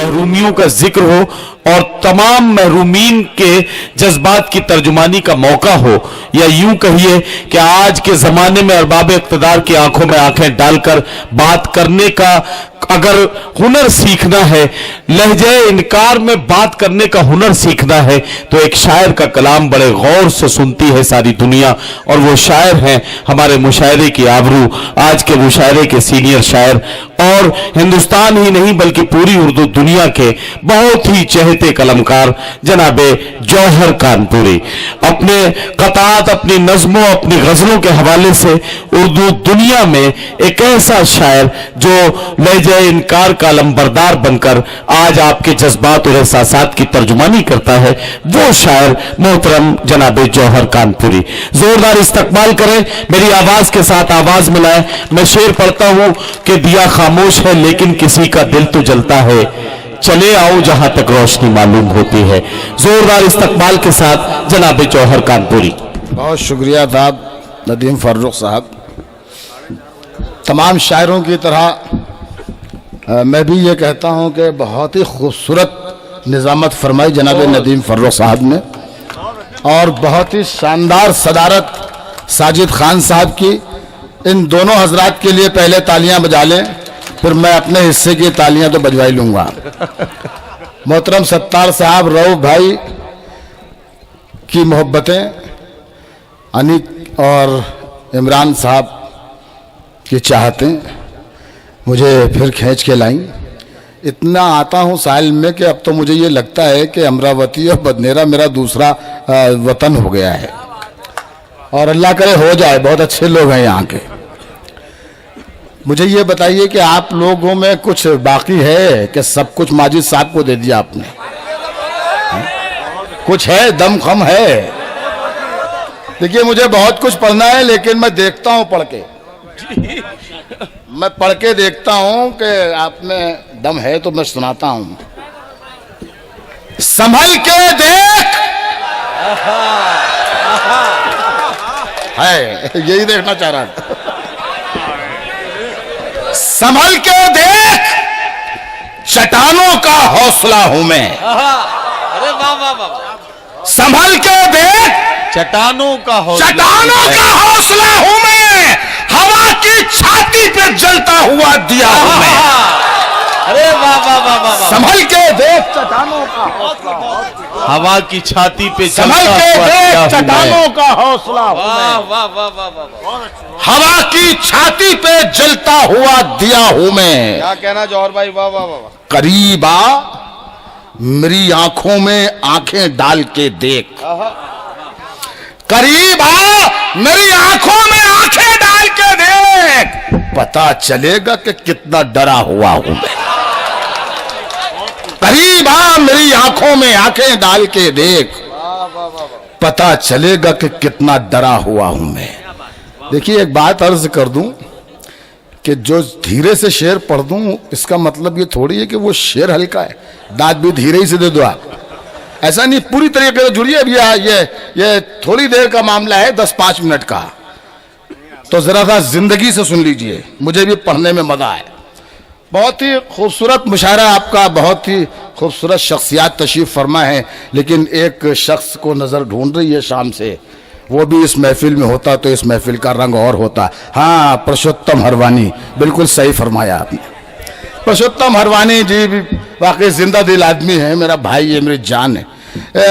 महरूमियों का जिक्र हो और तमाम महरूमीन के जज्बात की तर्जुमानी का मौका हो, या यूं कहिए कि आज के जमाने में अरबाब इक़्तिदार की आंखों में आंखें डालकर बात करने का अगर हुनर सीखना है, लहजे इनकार में बात करने का हुनर सीखना है, तो एक शायर का कलाम बड़े गौर से सुनती है सारी दुनिया। और वो शायर हैं हमारे मुशायरे की आबरू, आज के मुशायरे के सीनियर शायर, और हिंदुस्तान ही नहीं बल्कि पूरी उर्दू दुनिया के बहुत ही चहेते कलमकार जनाबे जौहर कानपुरी। अपने कतात, अपनी नज़्मों, अपनी गज़लों के हवाले से उर्दू दुनिया में एक ऐसा शायर जो लहजे इनकार का अलमबरदार बनकर आज आपके जज्बात और एहसासात की तर्जुमानी करता है, वो शायर मोहतरम जनाबे जौहर कानपुरी। जोरदार इस्तकबाल करें, मेरी आवाज के साथ आवाज मिलाएं। मैं शेर पढ़ता हूं कि दिया खामोश है लेकिन किसी का दिल तो जलता है, चले आओ जहां तक रोशनी मालूम होती है। जोरदार इस्तकबाल के साथ जनाबे जौहर कानपुरी। बहुत शुक्रिया साहब नदीम फर्रुख साहब। तमाम शायरों की तरह मैं भी ये कहता हूँ कि बहुत ही खूबसूरत निज़ामत फरमाई जनाब नदीम फर्रुख साहब ने, और बहुत ही शानदार सदारत साजिद खान साहब की। इन दोनों हजरात के लिए पहले तालियां बजा लें, फिर मैं अपने हिस्से की तालियां तो बजवा ही लूँगा। मोहतरम सत्तार साहब, रऊफ भाई की मोहब्बतें, अनिक और इमरान साहब की चाहतें मुझे फिर खींच के लाई। इतना आता हूँ साहिल में कि अब तो मुझे ये लगता है कि अमरावती और बदनेरा मेरा दूसरा वतन हो गया है, और अल्लाह करे हो जाए। बहुत अच्छे लोग हैं यहाँ के। मुझे ये बताइए कि आप लोगों में कुछ बाकी है कि सब कुछ माजिद साहब को दे दिया आपने? कुछ है, दम खम है? देखिए मुझे बहुत कुछ पढ़ना है, लेकिन मैं देखता हूँ पढ़ के, मैं पढ़ के देखता हूं कि आप में दम है तो मैं सुनाता हूं। संभल के देख, है यही देखना चाह रहा था। संभल के देख, चट्टानों का हौसला हूं मैं। अरे वाह वाह वाह। संभल के देख, चट्टानों का हौसला हूं मैं, हवा की छाती पे जलता हुआ दिया हूं मैं। अरे वाह वाह वाह वाह। संभल के देख, चट्टानों का हौसला, हवा की छाती पे संभल के देख, चट्टानों का हौसला, वाह वाह वाह वाह वाह। हवा की छाती पे जलता हुआ दिया हूं मैं। क्या कहना जौहर भाई, वाह वाह वाह। करीब आ, मेरी आंखों में आंखें डाल के देख। करीब आ, मेरी आंखों में आंखें डाल के देख, पता चलेगा कि कितना डरा हुआ हूं मैं। करीब आ, मेरी आंखों में आंखें डाल के देख, पता चलेगा कि कितना डरा हुआ हूं मैं। देखिए एक बात अर्ज कर दूं कि जो धीरे से शेर पढ़ दूं, इसका मतलब ये थोड़ी है कि वो शेर हल्का है, दांत भी धीरे ही से दे दो आप। ऐसा नहीं, पूरी तरीके से जुड़िए। अब ये थोड़ी देर का मामला है, 10-5 मिनट का, तो जरा सा जिंदगी से सुन लीजिए, मुझे भी पढ़ने में मजा आए। बहुत ही खूबसूरत मुशायरा आपका, बहुत ही खूबसूरत शख्सियात तशरीफ फरमा है, लेकिन एक शख्स को नजर ढूंढ रही है शाम से, वो भी इस महफिल में होता तो इस महफिल का रंग और होता। हाँ, पुरुषोत्तम हरवानी, बिल्कुल सही फरमाया आपने। पुरुषोत्तम हरवानी जी वाकई जिंदा दिल आदमी है, मेरा भाई है, मेरी जान है।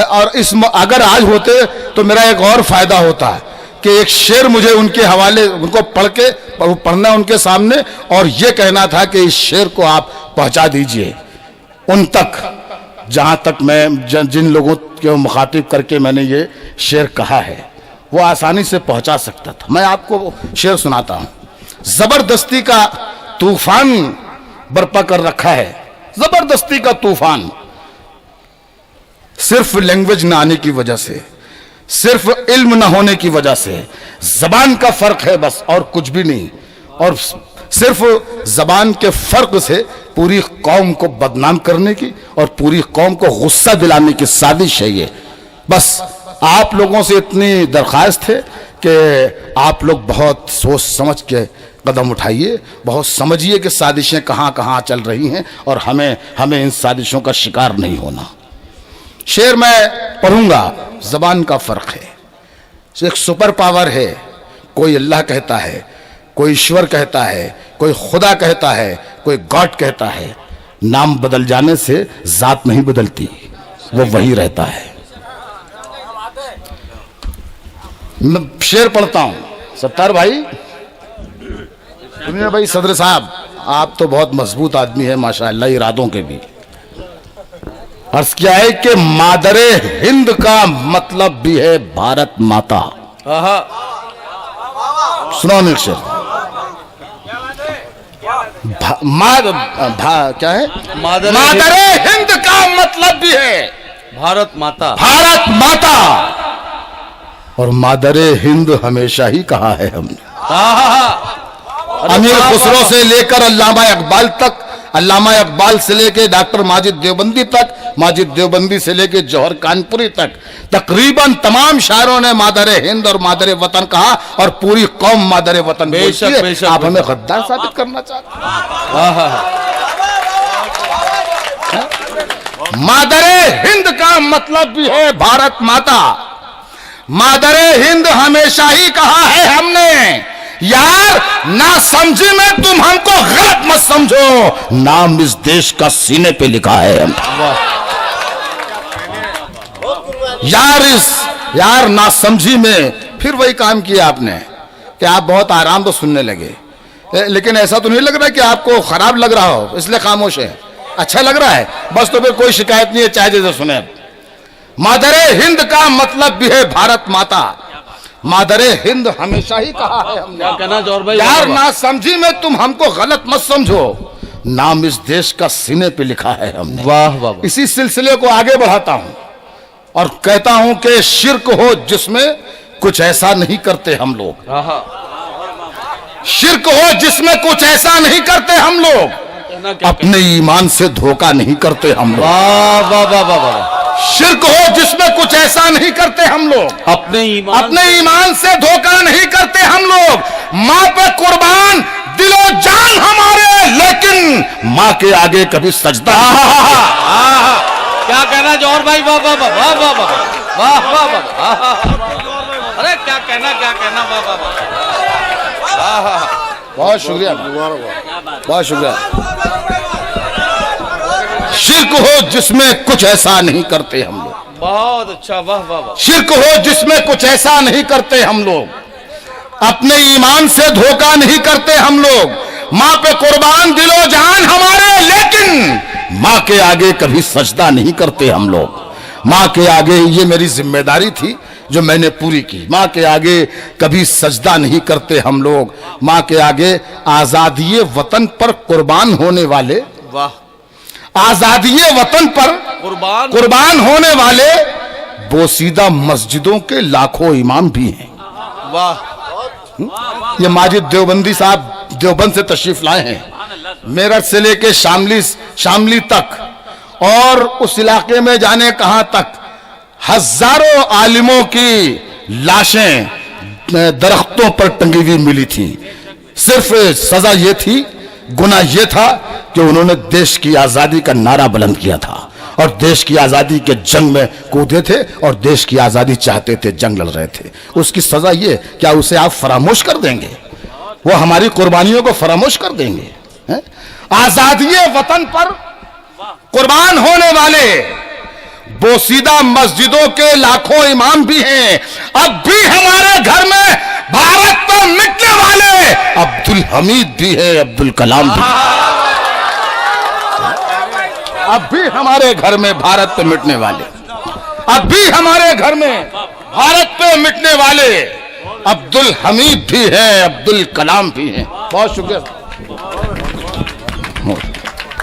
और अगर आज होते तो मेरा एक और फायदा होता है कि एक शेर मुझे उनके हवाले, उनको पढ़ना उनके सामने, और ये कहना था कि इस शेर को आप पहुंचा दीजिए उन तक जहां तक मैं जिन लोगों के मुखातिब करके मैंने ये शेर कहा है, वो आसानी से पहुंचा सकता था। मैं आपको शेर सुनाता हूं। जबरदस्ती का तूफान बर्पा कर रखा है, जबरदस्ती का तूफान, सिर्फ लैंग्वेज ना आने की वजह से, सिर्फ इल्म ना होने की वजह से, जबान का फर्क है बस, और कुछ भी नहीं। और सिर्फ जबान के फर्क से पूरी कौम को बदनाम करने की और पूरी कौम को गुस्सा दिलाने की साजिश है ये। बस आप लोगों से इतनी दरख्वास्त है कि आप लोग बहुत सोच समझ के कदम उठाइए, बहुत समझिए कि साजिशें कहाँ कहाँ चल रही हैं और हमें इन साजिशों का शिकार नहीं होना। शेर मैं पढ़ूंगा, जबान का फर्क है। एक सुपर पावर है, कोई अल्लाह कहता है, कोई ईश्वर कहता है, कोई खुदा कहता है, कोई गॉड कहता है। नाम बदल जाने से जात नहीं बदलती, वो वही रहता है। मैं शेर पढ़ता हूं। सत्तार भाई सुनिए भाई, सदर साहब आप तो बहुत मजबूत आदमी है माशाअल्लाह, इरादों के भी। अर्ज क्या है कि मादरे हिंद का मतलब भी है भारत माता। सुनो एक शेर, क्या है? मादरे हिंद का मतलब भी है भारत माता। भारत माता। और मादरे हिंद हमेशा ही कहा है हमने। अमीर खुसरो से लेकर अल्लामा इकबाल तक, अल्लामा इकबाल से लेकर डॉक्टर माजिद देवबंदी तक, माजिद देवबंदी से लेकर जौहर कानपुरी तक, तकरीबन तमाम शायरों ने मादरे हिंद और मादरे वतन कहा और पूरी कौम मादरे वतन बोलती है। आप हमें गद्दार साबित करना चाहते हैं? मादरे हिंद का मतलब भी है भारत माता। मादरे हिंद हमेशा ही कहा है हमने। यार ना समझी में तुम हमको गलत मत समझो, नाम इस देश का सीने पे लिखा है हम। यार ना समझी में फिर वही काम किया आपने कि आप बहुत आराम तो सुनने लगे, लेकिन ऐसा तो नहीं लग रहा कि आपको खराब लग रहा हो इसलिए खामोश है। अच्छा लग रहा है बस, तो फिर कोई शिकायत नहीं है, चाहे जैसे सुने। मादरे हिंद का मतलब भी है भारत माता। मादरे हिंद हमेशा ही कहा है हमने। क्या कहना जौहर भाई? यार ना समझी में तुम हमको गलत मत समझो, नाम इस देश का सीने पे लिखा है हमने। वाह वाह। इसी सिलसिले को आगे बढ़ाता हूं और कहता हूं कि शिर्क हो जिसमें कुछ ऐसा नहीं करते हम लोग। शिर्क हो जिसमें कुछ ऐसा नहीं करते हम लोग, अपने ईमान से धोखा नहीं करते हम लोग। वाह वाह वाह वाह वाह। शिर्क हो जिसमें कुछ ऐसा नहीं करते हम लोग, अपने ईमान से धोखा नहीं करते हम लोग। माँ पे कुर्बान दिलो जान हमारे, लेकिन माँ के आगे कभी सजदा। क्या कहना जौहर भाई? वाह वाह वाह वाह वाह वाह वाह वाह वाह। अरे क्या कहना वाह वाह वाह। बहुत शुक्रिया, बहुत शुक्रिया। शिर्क हो जिसमें कुछ ऐसा नहीं करते हम लोग। बहुत अच्छा, वाह वाह वाह। शिर्क हो जिसमें कुछ ऐसा नहीं करते हम लोग, अपने ईमान से धोखा नहीं करते हम लोग। माँ पे कुर्बान दिलो जान हमारे, लेकिन माँ के आगे कभी सजदा नहीं करते हम लोग। माँ के आगे ये मेरी जिम्मेदारी थी जो मैंने पूरी की। माँ के आगे कभी सजदा नहीं करते हम लोग। माँ के आगे आजादी वतन पर कुर्बान होने वाले, वाह, आजादी वतन पर कुर्बान होने वाले बोसीदा मस्जिदों के लाखों इमाम भी हैं। वाह। ये माजिद देवबंदी साहब देवबंद से तशरीफ लाए हैं, मेरठ से लेके शामली तक, और उस इलाके में जाने कहां तक हजारों आलिमों की लाशें दरख्तों पर टंगी हुई मिली थी। सिर्फ सजा ये थी, गुनाह ये था कि उन्होंने देश की आजादी का नारा बुलंद किया था और देश की आजादी के जंग में कूदे थे और देश की आजादी चाहते थे, जंग लड़ रहे थे। उसकी सजा ये, क्या उसे आप फरामोश कर देंगे? वो हमारी कुर्बानियों को फरामोश कर देंगे? आजादी वतन पर कुर्बान होने वाले बोसीदा मस्जिदों के लाखों इमाम भी हैं। अब भी हमारे घर में भारत पर मिटने वाले अब्दुल हमीद भी है, अब्दुल कलाम भी। अब भी हमारे घर में भारत पे मिटने वाले, अब भी हमारे घर में भारत पे मिटने वाले अब्दुल हमीद भी है, अब्दुल कलाम भी हैं। बहुत शुक्रिया,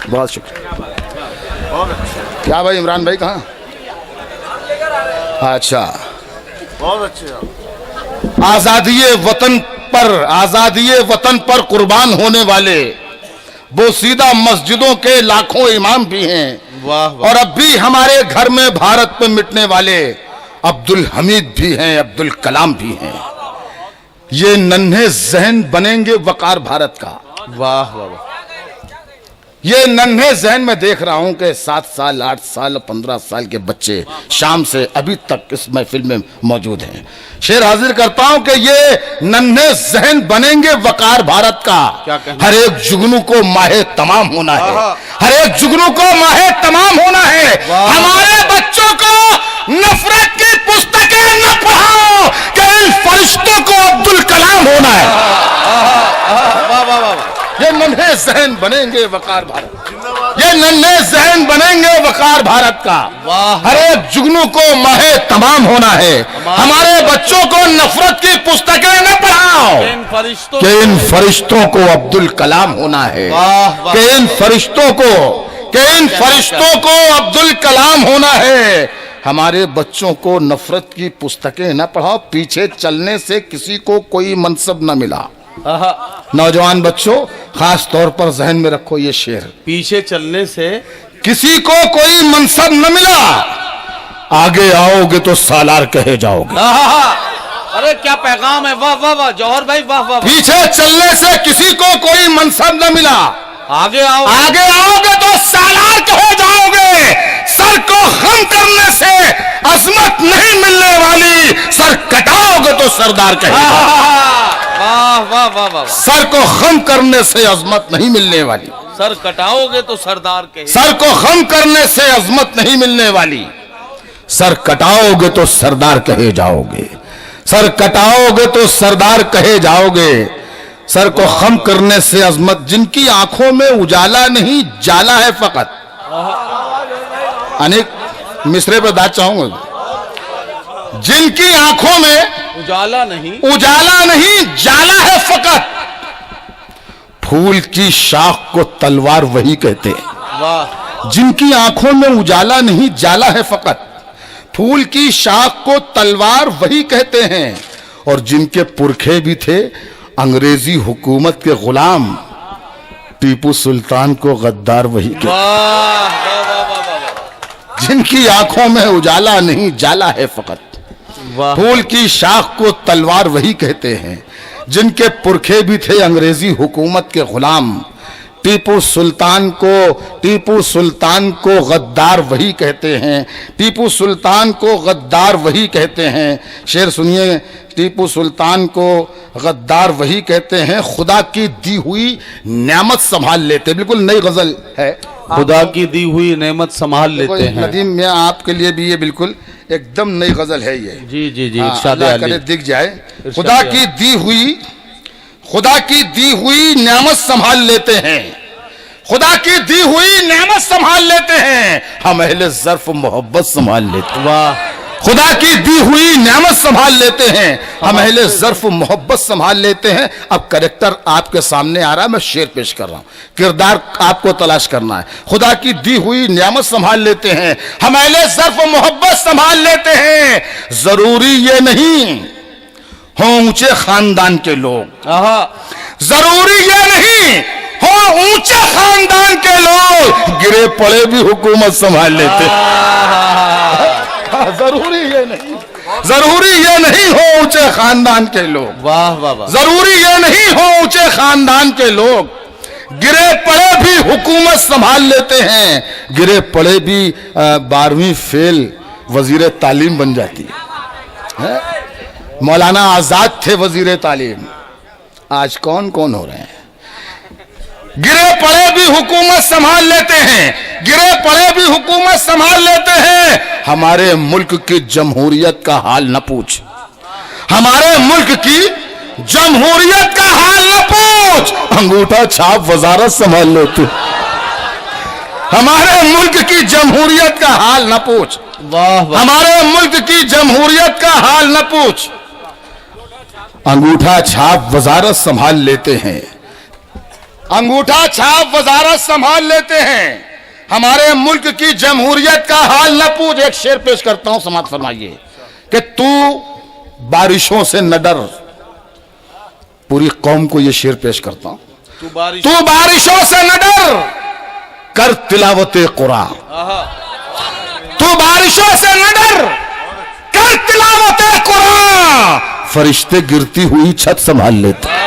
बहुत शुक्रिया। क्या भाई इमरान भाई कहाँ? अच्छा, बहुत अच्छे। आजादी वतन पर कुर्बान होने वाले बोसीदा मस्जिदों के लाखों इमाम भी हैं। वाह वाह। और अब भी हमारे घर में भारत पे मिटने वाले अब्दुल हमीद भी हैं, अब्दुल कलाम भी हैं। ये नन्हे जहन बनेंगे वकार भारत का। वाह वाह वाह। ये नन्हे जहन में देख रहा हूं कि 7 साल 8 साल 15 साल के बच्चे शाम से अभी तक इस महफिल में मौजूद हैं। शेर हाजिर करता हूं कि ये नन्हे जहन बनेंगे वकार भारत का। क्या कहना? हर एक जुगनू को माहे तमाम होना है, हर एक जुगनू को माहे तमाम होना है। हमारे बच्चों को नफरत की पुस्तकें न पढ़ाओ कि इन फरिश्तों को अब्दुल कलाम होना है। वाह वाह वाह। ये नन्हे जहन बनेंगे वकार भारत, ये नन्हे जहन बनेंगे वकार भारत का। वाह। हर एक जुगनू को माहे तमाम होना है। हमारे बच्चों को नफरत की पुस्तकें न पढ़ाओ इन फरिश्तों कि इन फरिश्तों को अब्दुल कलाम होना है। वाह वाह। कि इन फरिश्तों को अब्दुल कलाम होना है। हमारे बच्चों को नफरत की पुस्तकें न पढ़ाओ, पीछे चलने से किसी को कोई मनसब न मिला। नौजवान बच्चों, खास तौर पर जहन में रखो ये शेर, पीछे चलने से किसी को कोई मनसब न मिला, आगे आओगे तो सालार कहे जाओगे। अरे क्या पैगाम है। वाह वाह वाह जौहर भाई, वाह वाह। पीछे चलने से किसी को कोई मनसब न मिला, आगे आओ, आगे आओगे तो सालार कहे जाओगे। सर को खम करने से अजमत नहीं मिलने वाली, सर कटाओगे तो सरदार कहे जाओगे। वाह वाह वाह वाह। सर को खम करने से अजमत नहीं मिलने वाली, सर कटाओगे तो सरदार कहे। सर को खम करने से अजमत नहीं मिलने वाली, सर कटाओगे तो सरदार कहे जाओगे। सर कटाओगे तो सरदार कहे जाओगे। सर को खम करने से अजमत, जिनकी आंखों में उजाला नहीं जाला है फकत। अनेक मिसरे पर दाद चाहूंगा। जिनकी आंखों में उजाला नहीं जाला है फकत। फूल की शाख को तलवार वही कहते हैं। वाह। जिनकी आंखों में उजाला नहीं जाला है फकत, फूल की शाख को तलवार वही कहते हैं। और जिनके पुरखे भी थे अंग्रेजी हुकूमत के गुलाम, टीपू सुल्तान को गद्दार वही कहते। वाह वाह वाह वाह वाह। जिनकी आंखों में उजाला नहीं जाला है फकत, फूल की शाख को तलवार वही कहते हैं। जिनके पुरखे भी थे अंग्रेजी हुकूमत के गुलाम, टीपू सुल्तान को गद्दार वही कहते हैं। टीपू सुल्तान को गद्दार वही कहते हैं। शेर सुनिए, टीपू सुल्तान को गद्दार वही कहते हैं। खुदा की दी हुई नेमत संभाल लेते, बिल्कुल नई गजल है। खुदा की दी हुई नेमत संभाल लेते हैं। नदीम, मैं आपके लिए भी ये बिल्कुल एकदम नई गजल है ये। जी जी जी, अल्लाह करे दिख जाए। खुदा की दी हुई नेमत संभाल लेते हैं। खुदा की दी हुई नेमत संभाल लेते हैं। हम अहले ज़र्फ मोहब्बत संभाल लेते हैं। वाह। खुदा की दी हुई नेमत संभाल लेते हैं। हम अहले ज़र्फ मोहब्बत संभाल लेते हैं। अब कैरेक्टर आपके सामने आ रहा है, मैं शेर पेश कर रहा हूं, किरदार आपको तलाश करना है। खुदा की दी हुई नेमत संभाल लेते हैं, हम अहले ज़र्फ मोहब्बत संभाल लेते हैं। जरूरी ये नहीं हो ऊंचे खानदान के लोग, जरूरी ये नहीं हो ऊंचे खानदान के लोग, गिरे पड़े भी हुकूमत संभाल लेते हैं। जरूरी ये नहीं हो ऊंचे खानदान के लोग। वाह वाह वाह। जरूरी ये नहीं हो ऊंचे खानदान के लोग, गिरे पड़े भी हुकूमत संभाल लेते हैं। गिरे पड़े भी 12वीं फेल वजीर तालीम बन जाती है। मौलाना आजाद थे वजीर तालीम, आज कौन कौन हो रहे हैं। गिरे पड़े भी हुकूमत संभाल लेते हैं, गिरे पड़े भी हुकूमत संभाल लेते हैं। हमारे मुल्क की जमहूरियत का हाल न पूछ, हमारे मुल्क की जमहूरियत का हाल न पूछ, अंगूठा छाप वजारत संभाल लेते। हमारे मुल्क की जमहूरियत का हाल न पूछ, वाह वाह। हमारे मुल्क की जमहूरियत का हाल न पूछ, अंगूठा छाप वजारत संभाल लेते हैं। अंगूठा छाप वजारत संभाल लेते हैं। हमारे मुल्क की जमहूरियत का हाल न पूछ। एक शेर पेश करता हूं, समाप्त फरमाइए कि तू बारिशों से न डर। पूरी कौम को यह शेर पेश करता हूं, तू बारिशों से न डर, कर तिलावते कुरान। तू बारिशों से न डर, कर तिलावते कुरान, फरिश्ते गिरती हुई छत संभाल लेते हैं।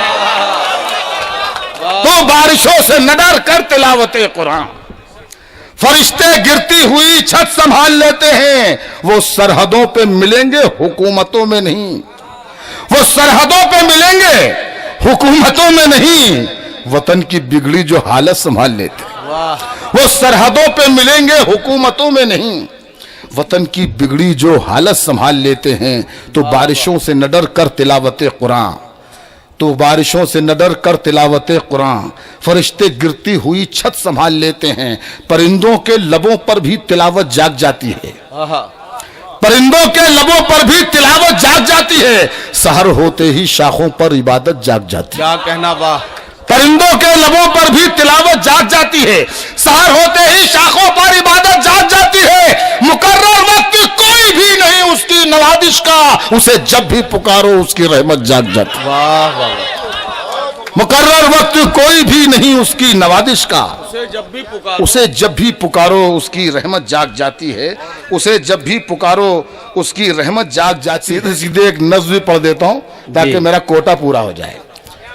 तो बारिशों से न डर कर तिलावते कुरान, फरिश्ते गिरती हुई छत संभाल लेते हैं। वो सरहदों पे मिलेंगे हुकूमतों में नहीं, वो सरहदों पे मिलेंगे हुकूमतों में नहीं, वतन की बिगड़ी जो हालत संभाल लेते हैं। वो सरहदों पे मिलेंगे हुकूमतों में नहीं, वतन की बिगड़ी जो हालत संभाल लेते हैं। तो बारिशों से न डर कर तिलावते कुरान, तो बारिशों से न डर कर तिलावते कुरान, फरिश्ते गिरती हुई छत संभाल लेते हैं। परिंदों के लबों पर भी तिलावत जाग जाती है, परिंदों के लबों पर भी तिलावत जाग जाती है। सहर होते ही शाखों पर इबादत जाग जाती है। क्या कहना, वाह। परिंदों के लबों पर भी तिलावत जाग जाती है, सहर होते ही शाखों पर इबादत जाग जाती है। मुकर्रर वक्त कोई भी नहीं उसकी नवाजिश का, उसे जब भी पुकारो उसकी रहमत जाग जाती है। वाह वाह। मुकर्रर वक्त कोई भी नहीं उसकी नवाजिश का, उसे जब भी पुकारो, उसे जब भी पुकारो उसकी रहमत जाग जाती है। उसे जब भी पुकारो उसकी रहमत जाग जाती है। सीधे सीधे एक नज़्म भी पढ़ देता हूँ ताकि मेरा कोटा पूरा हो जाए।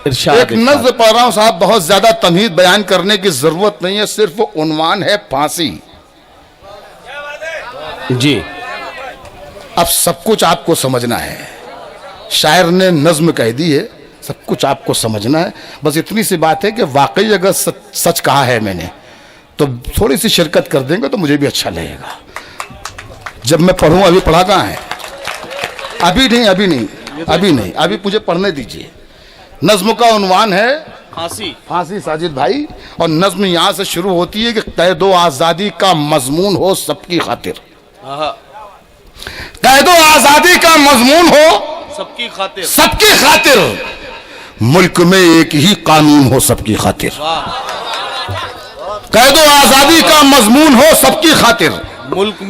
एक नज़्म पढ़ रहा हूं साहब, बहुत ज्यादा तमहीद बयान करने की जरूरत नहीं है, सिर्फ उन्वान है फांसी। जी, अब सब कुछ आपको समझना है, शायर ने नज्म कह दी है, सब कुछ आपको समझना है। बस इतनी सी बात है कि वाकई अगर सच कहा है मैंने तो थोड़ी सी शिरकत कर देंगे तो मुझे भी अच्छा लगेगा। जब मैं पढ़ूं, अभी पढ़ा कहाँ है? अभी नहीं, अभी नहीं, अभी नहीं, अभी मुझे पढ़ने दीजिए। नज्म का उन्वान है फांसी। फांसी साजिद भाई, और नज्म यहां से शुरू होती है कि कैदो आजादी का मजमून हो सबकी खातिर, कैदो आजादी का मजमून हो सबकी खातिर, सबकी खातिर, मुल्क में एक ही कानून हो सबकी खातिर। कैदो आजादी का मजमून हो सबकी खातिर, मुल्क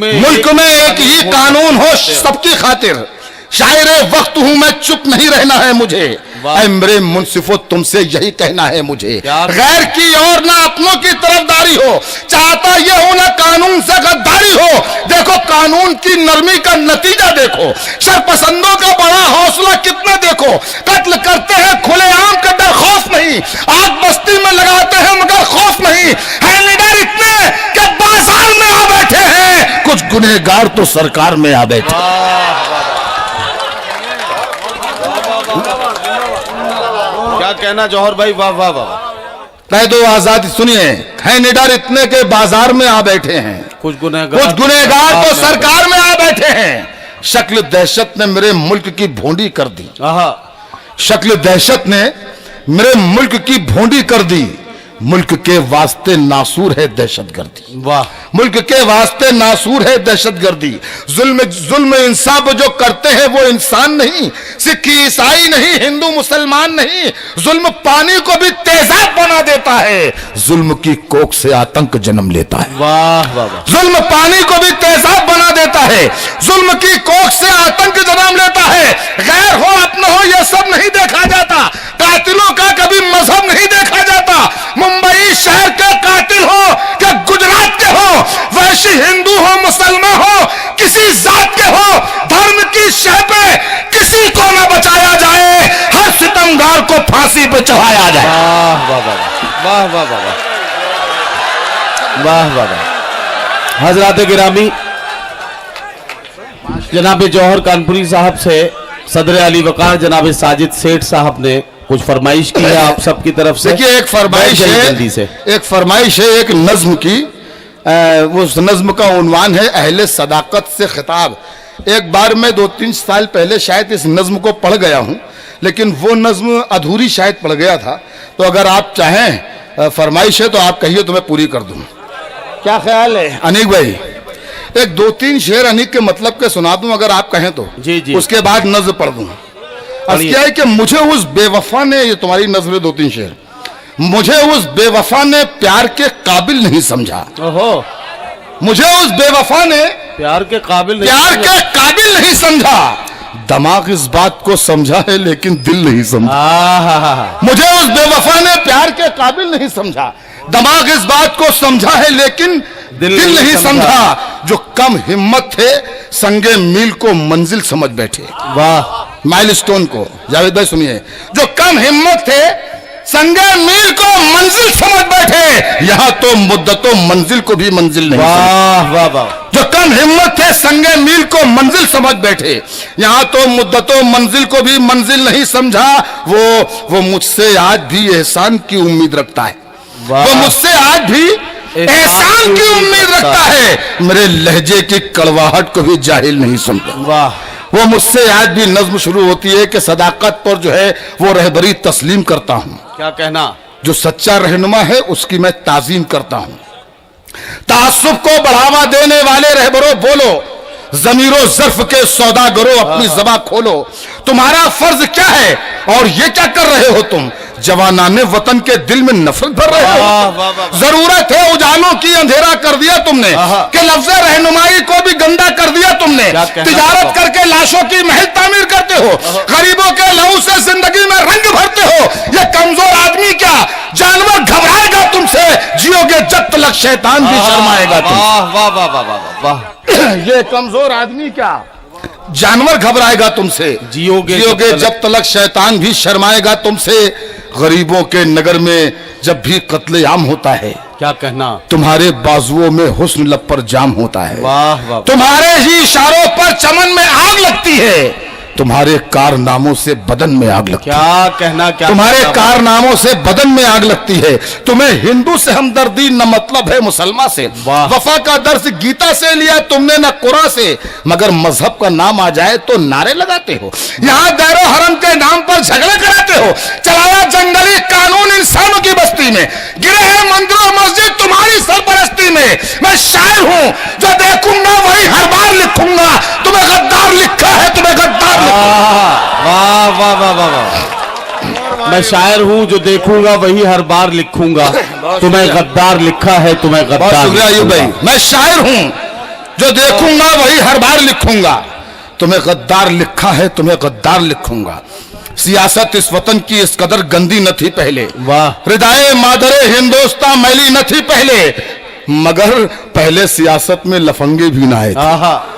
में एक ही कानून हो सबकी खातिर। शायरे वक्त हूं मैं, चुप नहीं रहना है मुझे, ऐ मेरे मुंसिफो तुमसे यही कहना है मुझे। गैर की और ना अपनों की तरफदारी हो, चाहता ये हो ना कानून से गद्दारी हो। देखो कानून की नरमी का नतीजा देखो, शरपसंदों का बड़ा हौसला कितना देखो। कत्ल करते हैं खुलेआम का डर खौफ नहीं, आग बस्ती में लगाते हैं मगर खौफ नहीं। है निडर इतने कि बाजार में आ बैठे हैं, कुछ गुनहगार तो सरकार में आ बैठे। क्या कहना जौहर भाई, वाह वाह वाह। कैदो आजादी, सुनिए, है निडर इतने के बाजार में आ बैठे हैं, कुछ गुनहगार तो सरकार में आ बैठे हैं। शक्ल दहशत ने मेरे मुल्क की भोंडी कर दी, शक्ल दहशत ने मेरे मुल्क की भोंडी कर दी। मुल्क के वास्ते नासूर है दहशतगर्दी, वाह। मुल्क के वास्ते नासूर है दहशतगर्दी। जुल्म इंसाफ जो करते हैं वो इंसान नहीं, सिख ईसाई नहीं, हिंदू मुसलमान नहीं। जुल्म पानी को भी तेजाब बना देता है, जुल्म की कोख से आतंक जन्म लेता है। वाह वाह। जुल्म पानी को भी तेजाब बना देता है, जुल्म की कोख से आतंक जन्म लेता है। गैर हो अपना हो यह सब नहीं देखा जाता, कातिलों का कभी मजहब नहीं देखा जाता। मुंबई शहर के कातिल हो कि गुजरात के हो, वैश्य हिंदू हो मुसलमान हो, किसी जात के हो, धर्म की शह पे किसी को न बचाया जाए, हर सितमगार को फांसी पे चढ़ाया जाए। वाह वाह वाह वाह वाह वाह वाह वाह। हजरात गिरामी, जनाब जौहर कानपुरी साहब से सदर अली वकार जनाब साजिद सेठ साहब ने कुछ फरमाइश की है आप सबकी तरफ से। देखिए, एक फरमाइश है, जल्दी से एक फरमाइश है एक नज्म की। उस नज्म का उन्वान है अहले सदाकत से खिताब। एक बार मैं 2-3 साल पहले शायद इस नज्म को पढ़ गया हूं, लेकिन वो नज्म अधूरी शायद पढ़ गया था। तो अगर आप चाहें, फरमाइश है तो आप कहिए तो मैं पूरी कर दूं। क्या ख्याल है अनीक भाई? एक 2-3 शेर अनीक के मतलब के सुना दूं अगर आप कहें तो। जी जी। उसके बाद नज्म पढ़ दूं। क्या है कि मुझे उस बेवफा ने, ये तुम्हारी नज्म 2-3 शेर, मुझे उस बेवफा ने प्यार के काबिल नहीं समझा। ओहो, मुझे उस बेवफा ने प्यार के काबिल नहीं समझा। दिमाग इस बात को समझा है लेकिन दिल नहीं समझा। मुझे उस बेवफा ने प्यार के काबिल नहीं समझा, दिमाग इस बात को समझा है लेकिन दिल नहीं समझा। जो कम हिम्मत थे संगे मील को मंजिल समझ बैठे। वाह। माइलस्टोन को। जावेद भाई सुनिए, जो कम हिम्मत थे संगे मील को मंजिल समझ बैठे, यहां तो मुद्दतों मंजिल को भी मंजिल नहीं। वाह वाह वाह। जो कम हिम्मत थे संगे मील को मंजिल समझ बैठे, यहां तो मुद्दतों मंजिल को भी मंजिल नहीं समझा। वो मुझसे आज भी एहसान की उम्मीद रखता है, वो मुझसे आज भी एहसान की उम्मीद रखता है। मेरे लहजे की कड़वाहट को भी जाहिल नहीं समझा। वाह। वो मुझसे आज भी नज्म शुरू होती है कि सदाकत पर जो है वो रहबरी तस्लीम करता हूं। क्या कहना। जो सच्चा रहनुमा है उसकी मैं ताजीम करता हूं। तासुब को बढ़ावा देने वाले रहबरों बोलो, जमीरो जर्फ के सौदागरों अपनी ज़बान खोलो। तुम्हारा फर्ज क्या है और ये क्या कर रहे हो तुम? जवानाने वतन के दिल में नफरत भर रहे हो। जरूरत है उजालों की, अंधेरा कर दिया तुमने, कि लफ्ज़ रहनुमाई को भी गंदा कर दिया तुमने। तिजारत करके लाशों की महल तामीर करते हो, गरीबों के लहू से जिंदगी में रंग भरते हो। ये कमजोर आदमी क्या जानवर घबराएगा तुमसे, जियोगे जब तक शैतान भी शर्माएगा तुमसे। वाह वाह वाह वाह वाह। ये कमजोर आदमी क्या जानवर घबराएगा तुमसे, जियोगे जब तलक शैतान भी शर्माएगा तुमसे। गरीबों के नगर में जब भी कत्लेआम होता है, क्या कहना, तुम्हारे बाजुओं में हुस्न लब पर जाम होता है। वाह वाह। तुम्हारे ही इशारों पर चमन में आग लगती है, तुम्हारे कारनामों से बदन में आग लगती है। क्या कहना, क्या तुम्हारे कारनामों से बदन में आग लगती है। तुम्हें हिंदू से हमदर्दी न मतलब है मुसलमान से। वफा का दर्स गीता से लिया तुमने न कुरान से, मगर मजहब का नाम आ जाए तो नारे लगाते हो। यहाँ दैरो हरम के नाम पर झगड़े कराते हो। चलाया जंगली कानून इंसानों की बस्ती में, गिरे हैं मंदिरों मस्जिद तुम्हारी सरपरस्ती में। मैं शायर हूँ जो देखूंगा वही हर बार लिखूंगा। तुम्हें गद्दार लिखा है, तुम्हें गद्दार। वाह वाह वाह वाह वाह। मैं शायर हूँ जो देखूंगा वही हर बार लिखूंगा। तुम्हें गद्दार लिखा है, तुम्हें गद्दार। शुक्रिया अयूब भाई। मैं शायर हूँ जो देखूंगा वही हर बार लिखूंगा। तुम्हें गद्दार लिखा है, तुम्हें गद्दार लिखूंगा। सियासत इस वतन की इस कदर गंदी न थी पहले। वाह। हृदय मादरे हिंदुस्तान मैली न थी पहले, मगर पहले सियासत में लफंगे भी ना आए थे।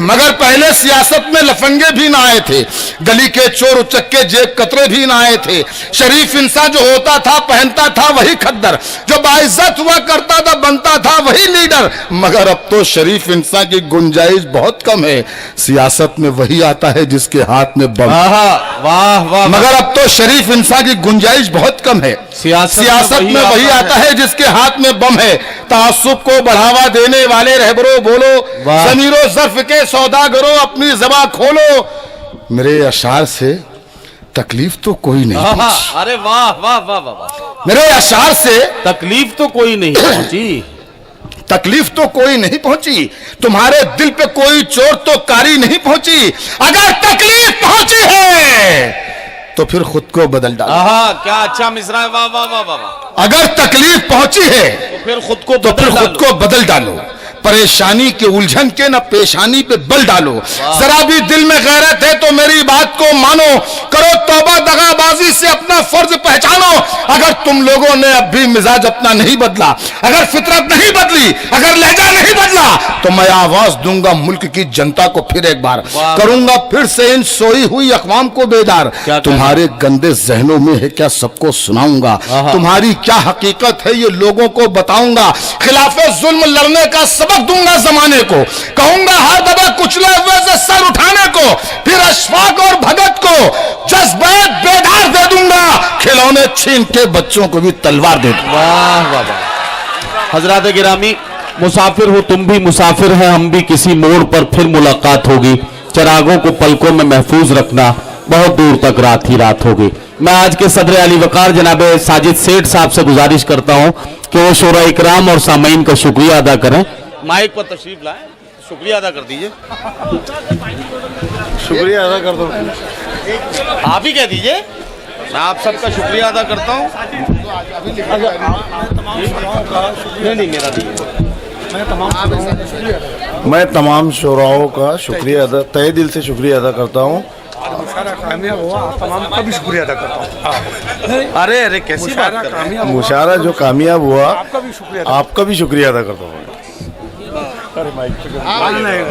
मगर पहले सियासत में लफंगे भी ना आए थे, गली के चोर उचक्के जेब कतरे भी ना आए थे। शरीफ इंसान जो होता था पहनता था वही खद्दर, जो बाइज्जत हुआ करता था बनता था वही लीडर। मगर अब तो शरीफ इंसान की गुंजाइश बहुत कम है। सियासत में वही आता है जिसके हाथ में बम। वाह वाह। मगर अब तो शरीफ इंसान की गुंजाइश बहुत कम है। सियासत में वही आता है जिसके हाथ में बम है। तासुब को बढ़ावा देने वाले रहबरों बोलो, जमीरो जर्फ के सौदागरों अपनी ज़बान खोलो। मेरे अशार से तकलीफ तो कोई नहीं पहुंची। अरे वाह वाह वाह वाह। मेरे अशार से तकलीफ तो कोई नहीं पहुंची। तकलीफ तो कोई नहीं पहुंची। तुम्हारे दिल पे कोई चोट तो कारी नहीं पहुंची। अगर तकलीफ पहुंची है तो फिर खुद को बदल डालो। क्या अच्छा मिसरा है। वाह वाह वाह वाह। अगर तकलीफ पहुंची है तो फिर खुद को बदल डालो। परेशानी के उलझन के न पेशानी पे बल डालो। जरा भी दिल में गैरत है तो मेरी बात को मानो। करो तौबा दगाबाजी से अपना फर्ज पहचानो। अगर तुम लोगों ने अब भी मिजाज अपना नहीं बदला, अगर फितरत नहीं बदली, अगर लहजा नहीं बदला, तो मैं आवाज दूंगा मुल्क की जनता को फिर एक बार। करूंगा फिर से इन सोई हुई अक़वाम को बेदार। तुम्हारे गंदे जहनों में है क्या सबको सुनाऊंगा। तुम्हारी क्या हकीकत है ये लोगों को बताऊंगा। खिलाफे जुल्म लड़ने का सबक दूंगा जमाने को। कहूंगा हर दबा कुचले हुए से सर उठाने को। फिर अशफाक और भगत को जज्बे बेदार दे दूंगा। खिलौने छीन के बच्चों को भी तलवार दे दूंगा। वाह वाह वाह। हजरात गिरामी, मुसाफिर हो तुम भी, मुसाफिर है हम भी। किसी मोड़ पर फिर मुलाकात होगी। चिरागों को पलकों में महफूज रखना, बहुत दूर तक रात ही रात होगी। मैं आज के सदर अली वकार जनाब साजिद सेठ साहब से गुजारिश करता हूं कि वो शोरा इकराम और सामीन का शुक्रिया अदा करें। माइक पर तशरीफ लाएं, शुक्रिया अदा कर दीजिए। शुक्रिया अदा कर दो। आप ही कह दीजिए। मैं आप सबका शुक्रिया अदा करता हूँ। नहीं मेरा नहीं। मैं तमाम शोराओं का शुक्रिया अदा, तहे दिल से शुक्रिया अदा करता हूँ। कामयाब हुआ, तमाम का भी शुक्रिया अदा करता हूँ। अरे अरे कैसी बात कर रहे हैं। मुशारा जो कामयाब हुआ आपका भी शुक्रिया अदा करता हूँ। नहीं